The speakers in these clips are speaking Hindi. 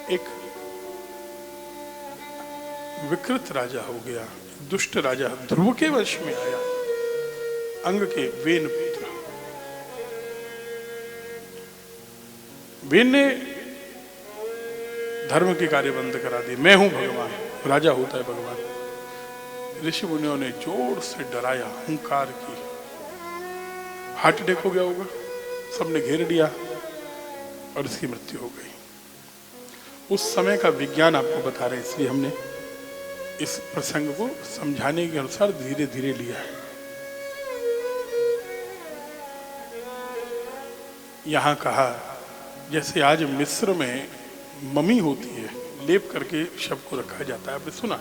एक विकृत राजा हो गया, दुष्ट राजा ध्रुव के वश में आया, अंग के वेन पुत्र। वेन ने धर्म के कार्य बंद करा दिए। मैं हूं भगवान, राजा होता है भगवान। ऋषि मुनियों ने जोर से डराया, हुंकार की, हार्ट अटैक हो गया होगा, सबने घेर लिया और इसकी मृत्यु हो गई। उस समय का विज्ञान आपको बता रहे हैं, इसलिए हमने इस प्रसंग को समझाने के अनुसार धीरे धीरे लिया है। यहां कहा जैसे आज मिस्र में मम्मी होती है, लेप करके शव को रखा जाता है। आपने सुना?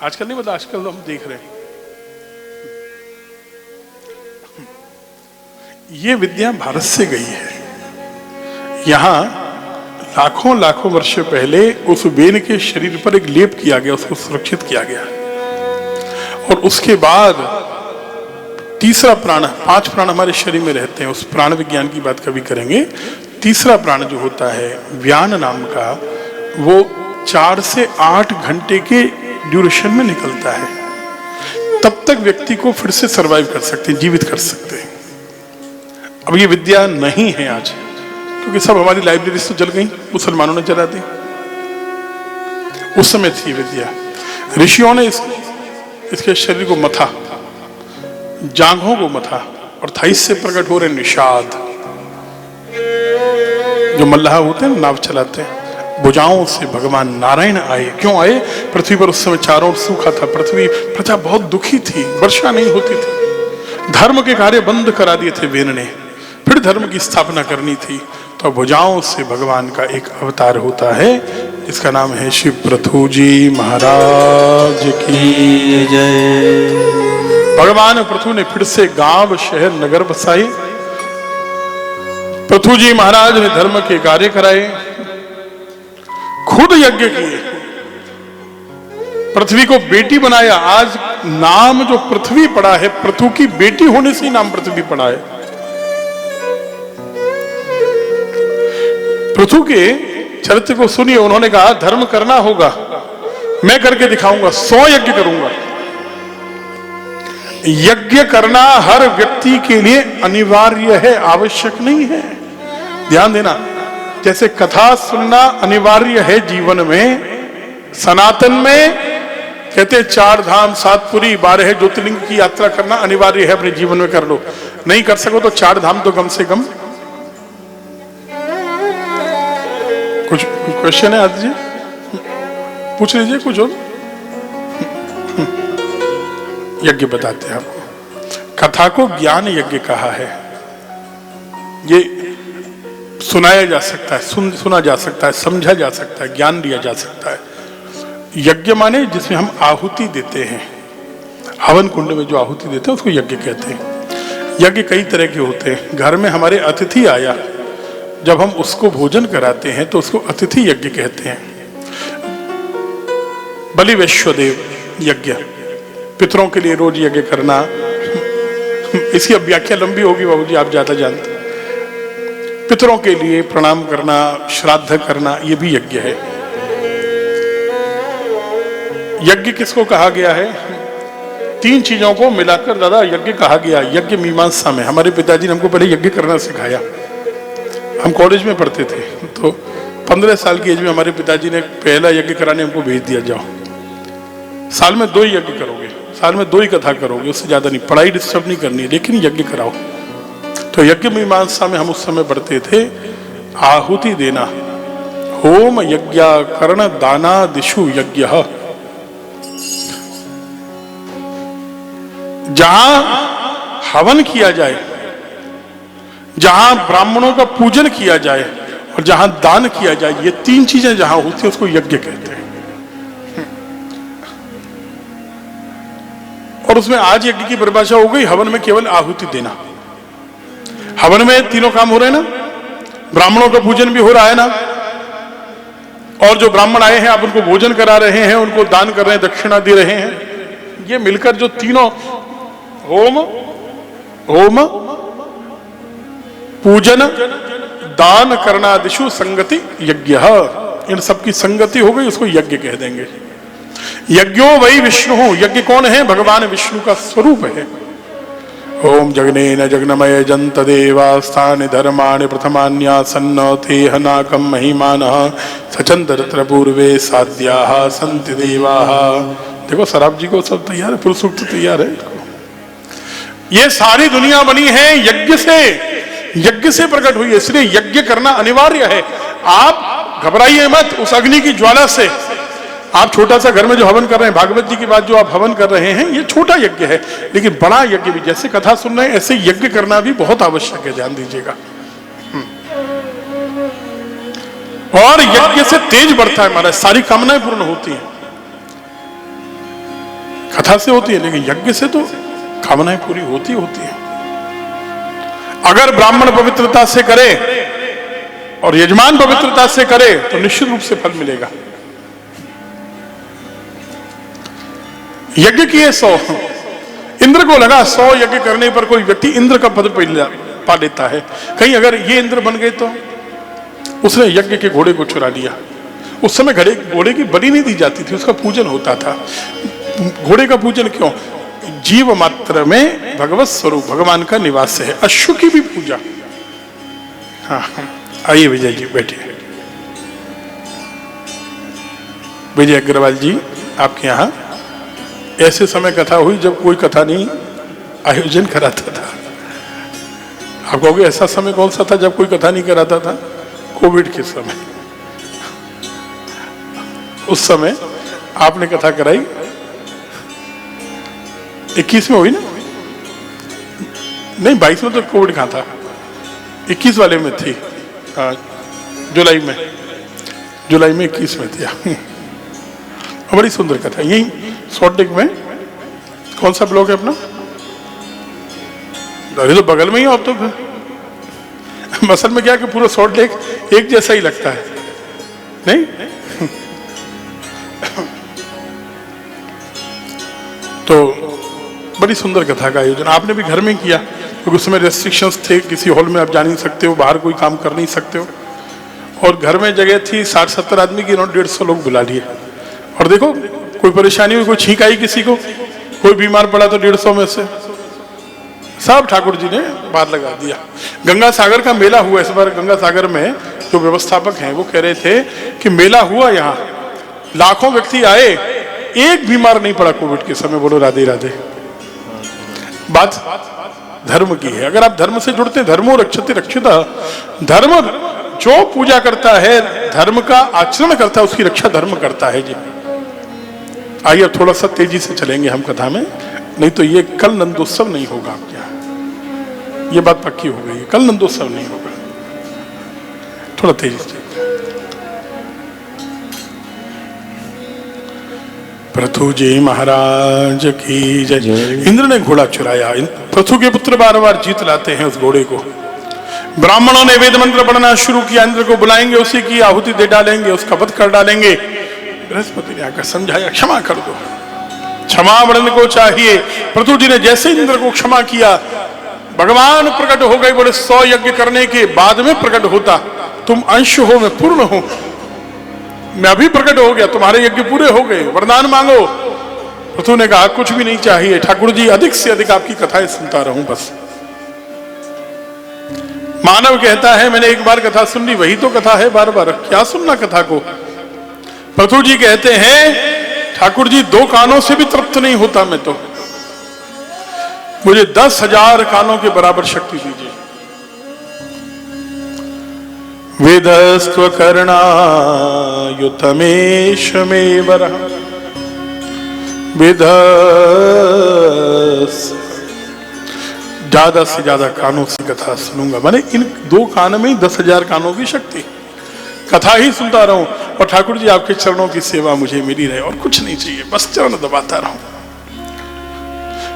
आजकल नहीं, मतलब आजकल हम देख रहे हैं। ये विद्या भारत से गई है। यहां लाखों लाखों वर्ष पहले उस वेन के शरीर पर एक लेप किया गया, उसको सुरक्षित किया गया। और उसके बाद तीसरा प्राण, 5 प्राण हमारे शरीर में रहते हैं, उस प्राण विज्ञान की बात कभी करेंगे। तीसरा प्राण जो होता है व्यान नाम का, वो 4 से 8 घंटे के ड्यूरेशन में निकलता है। तब तक व्यक्ति को फिर से सरवाइव कर सकते हैं, जीवित कर सकते हैं। अब ये विद्या नहीं है आज, क्योंकि सब हमारी लाइब्रेरीज तो जल गई, मुसलमानों ने जला दी। उस समय थी विद्या। ऋषियों ने इसके शरीर को मथा, जांघों को मथा, और 28 से प्रकट हो रहे निषाद, जो मल्लाह होते हैं, नाव चलाते हैं। भुजाओं से भगवान नारायण आए। क्यों आए? पृथ्वी पर उस समय चारों ओर सूखा था, पृथ्वी प्रजा बहुत दुखी थी, वर्षा नहीं होती थी, धर्म के कार्य बंद करा दिए थे वेन ने, फिर धर्म की स्थापना करनी थी। तो भुजाओं से भगवान का एक अवतार होता है, जिसका नाम है शिव पृथु जी महाराज की जय। भगवान पृथु ने फिर से गांव, शहर, नगर बसाए। पृथु जी महाराज ने धर्म के कार्य कराए, खुद यज्ञ किए, पृथ्वी को बेटी बनाया। आज नाम जो पृथ्वी पड़ा है, पृथु की बेटी होने से ही नाम पृथ्वी पड़ा है। पृथु के चरित्र को सुनिए। उन्होंने कहा धर्म करना होगा, मैं करके दिखाऊंगा, 100 यज्ञ करूंगा। यज्ञ करना हर व्यक्ति के लिए अनिवार्य है, आवश्यक नहीं है। ध्यान देना, जैसे कथा सुनना अनिवार्य है जीवन में, सनातन में कहते 4 धाम 7 पुरी 12 ज्योतिर्लिंग की यात्रा करना अनिवार्य है, अपने जीवन में कर लो। नहीं कर सको तो 4 धाम तो कम से कम। कुछ क्वेश्चन है आज जी, पूछ लीजिए कुछ और। यज्ञ बताते हैं आपको। कथा को ज्ञान यज्ञ कहा है। ये सुनाया जा सकता है, सुना जा सकता है, समझा जा सकता है, ज्ञान दिया जा सकता है। यज्ञ माने जिसमें हम आहुति देते हैं, हवन कुंड में जो आहुति देते हैं उसको यज्ञ कहते हैं। यज्ञ कई तरह के होते हैं। घर में हमारे अतिथि आया, जब हम उसको भोजन कराते हैं तो उसको अतिथि यज्ञ कहते हैं। बलि वैश्वदेव यज्ञ, पितरों के लिए रोज यज्ञ करना। इसकी अब व्याख्या लंबी होगी बाबूजी, आप ज्यादा जानते हैं। पितरों के लिए प्रणाम करना, श्राद्ध करना, यह भी यज्ञ है। यज्ञ किसको कहा गया है? 3 चीजों को मिलाकर दादा यज्ञ कहा गया। यज्ञ मीमांसा में हमारे पिताजी ने हमको पहले यज्ञ करना सिखाया। हम कॉलेज में पढ़ते थे तो 15 साल की एज में हमारे पिताजी ने पहला यज्ञ कराने हमको भेज दिया, जाओ साल में 2 ही यज्ञ करोगे, साल में 2 ही कथा करोगे, उससे ज्यादा नहीं, पढ़ाई डिस्टर्ब नहीं करनी, लेकिन यज्ञ कराओ। तो यज्ञ मीमांसा में हम उस समय पढ़ते थे आहुति देना। होम यज्ञ कर्ण दाना दिशु यज्ञ। जहां हवन किया जाए, जहां ब्राह्मणों का पूजन किया जाए और जहां दान किया जाए, ये 3 चीजें जहां होती है उसको यज्ञ कहते हैं। और उसमें आज यज्ञ की परिभाषा हो गई हवन में केवल आहुति देना। हवन में 3 काम हो रहे हैं ना, ब्राह्मणों का पूजन भी हो रहा है ना, और जो ब्राह्मण आए हैं आप उनको भोजन करा रहे हैं, उनको दान कर रहे हैं, दक्षिणा दे रहे हैं। ये मिलकर जो तीनों होम पूजन दान करना दिशु संगति यज्ञ, इन सबकी संगति हो गई, उसको यज्ञ कह देंगे। यज्ञो वही विष्णु हो, यज्ञ कौन है? भगवान विष्णु का स्वरूप है। ओम जगनेन जगनमय जंत देवास्तानि धर्माणि प्रथमान्यासन्न तेह नाकम महिमानः सचंद्र पूर्वे साध्याः सन्ति देवाः। देखो शराब जी को सब तैयार है, पुरुष सूक्त तैयार है। ये सारी दुनिया बनी है यज्ञ से, यज्ञ से प्रकट हुई है, इसलिए यज्ञ करना अनिवार्य है। आप घबराइए मत उस अग्नि की ज्वाला से। आप छोटा सा घर में जो हवन कर रहे हैं, भागवत जी की बात जो आप हवन कर रहे हैं, ये छोटा यज्ञ है, लेकिन बड़ा यज्ञ भी, जैसे कथा सुन रहे हैं ऐसे यज्ञ करना भी बहुत आवश्यक है, ध्यान दीजिएगा। और यज्ञ से तेज बढ़ता है हमारा, सारी कामनाएं पूर्ण होती हैं। कथा से होती है, लेकिन यज्ञ से तो कामनाएं पूरी होती है। अगर ब्राह्मण पवित्रता से करे और यजमान पवित्रता से करे तो निश्चित रूप से फल मिलेगा। यज्ञ किए 100, इंद्र को लगा 100 यज्ञ करने पर कोई व्यक्ति इंद्र का पद पा लेता है। कहीं अगर ये इंद्र बन गए तो उसने यज्ञ के घोड़े को चुरा लिया। उस समय घोड़े की बलि नहीं दी जाती थी, उसका पूजन होता था। घोड़े का पूजन क्यों? जीव मात्र में भगवत स्वरूप भगवान का निवास है। अश्व की भी पूजा। हाँ, आइए विजय जी बैठिए। विजय अग्रवाल जी, आपके यहाँ ऐसे समय कथा हुई जब कोई कथा नहीं आयोजन कराता था। आप कहोगे ऐसा समय कौन सा था जब कोई कथा नहीं कराता था? कोविड के समय। उस समय आपने कथा कराई, 21 में हुई ना? नहीं, 22 में तो कोविड कहाँ था, 21 वाले में थी। जुलाई में 21 में थी। बड़ी सुंदर कथा। यही सॉल्ट में कौन सा ब्लॉक है अपना? अरे तो बगल में ही हो अब तो। मसल में क्या कि पूरा सॉल्ट लेक एक जैसा ही लगता है, नहीं? तो बड़ी सुंदर कथा का आयोजन आपने भी घर में किया, क्योंकि उस समय रेस्ट्रिक्शंस थे, किसी हॉल में आप जा नहीं सकते हो, बाहर कोई काम कर नहीं सकते हो। और घर में जगह थी, 60-70 आदमी की, 150 लोग बुला लिए। और देखो कोई परेशानी हुई, कोई छींक आई किसी को, कोई बीमार पड़ा तो 150 में से सब ठाकुर जी ने बात लगा दिया। गंगा सागर का मेला हुआ इस बार। गंगा सागर में जो व्यवस्थापक हैं वो कह रहे थे कि मेला हुआ, यहाँ लाखों व्यक्ति आए, एक बीमार नहीं पड़ा कोविड के समय। बोलो राधे राधे। बात धर्म की है। अगर आप धर्म से जुड़ते हैं, धर्मो रक्षते रक्षिता, धर्म जो पूजा करता है, धर्म का आचरण करता है, उसकी रक्षा धर्म करता है जी। आइए अब थोड़ा सा तेजी से चलेंगे हम कथा में, नहीं तो ये कल नंदोत्सव नहीं होगा। क्या ये बात पक्की हो गई है? कल नंदोत्सव नहीं होगा। थोड़ा तेजी से। पृथु जी महाराज की जय। इंद्र ने घोड़ा चुराया। पृथु के पुत्र बार बार जीत लाते हैं उस घोड़े को। ब्राह्मणों ने वेद मंत्र पढ़ना शुरू किया। इंद्र को बुलाएंगे, उसी की आहुति दे डालेंगे, उसका वध कर डालेंगे। बृहस्पति ने आकर समझाया, क्षमा कर दो, क्षमा वर्ण को चाहिए। पृथु जी ने जैसे इंद्र को क्षमा किया, भगवान प्रकट हो गए। बोले 100 यज्ञ करने के बाद में प्रकट होता, तुम अंश हो, मैं पूर्ण हूं, मैं अभी प्रकट हो गया, तुम्हारे यज्ञ पूरे हो गए, वरदान मांगो। पृथु ने कहा कुछ भी नहीं चाहिए ठाकुर जी, अधिक से अधिक आपकी कथाएं सुनता रहूं बस। मानव कहता है मैंने एक बार कथा सुन ली, वही तो कथा है बार बार, क्या सुनना कथा को। पृथु जी कहते हैं ठाकुर जी 2 कानों से भी तृप्त नहीं होता मैं तो, मुझे 10,000 कानों के बराबर शक्ति दीजिए। वेदस्त्व कर्णायुतमेशमेवर वेद, ज्यादा से ज्यादा कानों से कथा सुनूंगा, माने इन 2 कान में 10,000 कानों की शक्ति, कथा ही सुनता रहूं। और ठाकुर जी आपके चरणों की सेवा मुझे मिली रहे और कुछ नहीं चाहिए, बस चरण दबाता रहूं।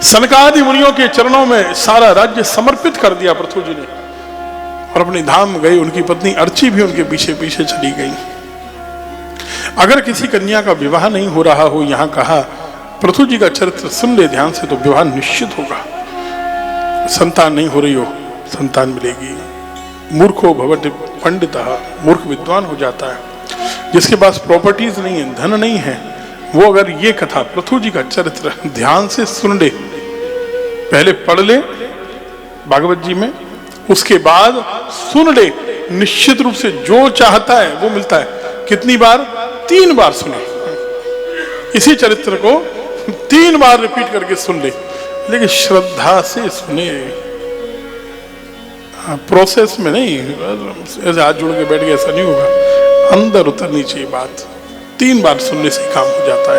सनकादि मुनियों के चरणों में सारा राज्य समर्पित कर दिया पृथु जी ने, और अपने धाम गए। उनकी पत्नी अर्ची भी उनके पीछे पीछे चली गई। अगर किसी कन्या का विवाह नहीं हो रहा हो, यहां कहा पृथु जी का चरित्र सुन ले ध्यान से, तो विवाह निश्चित होगा। संतान नहीं हो रही हो, संतान मिलेगी। मूर्खो भवति पंडितः, मूर्ख विद्वान हो जाता है। जिसके पास प्रॉपर्टीज नहीं है, धन नहीं है, वो अगर ये कथा पृथु जी का चरित्र ध्यान से सुन ले, पहले पढ़ ले भागवत जी में, उसके बाद सुन ले, निश्चित रूप से जो चाहता है वो मिलता है। कितनी बार? 3 बार सुने। इसी चरित्र को 3 बार रिपीट करके सुन ले, लेकिन श्रद्धा से सुने, प्रोसेस में नहीं, ऐसे हाथ जोड़ के बैठ गए ऐसा नहीं होगा, अंदर उतरनी चाहिए बात। 3 बार सुनने से काम हो जाता है।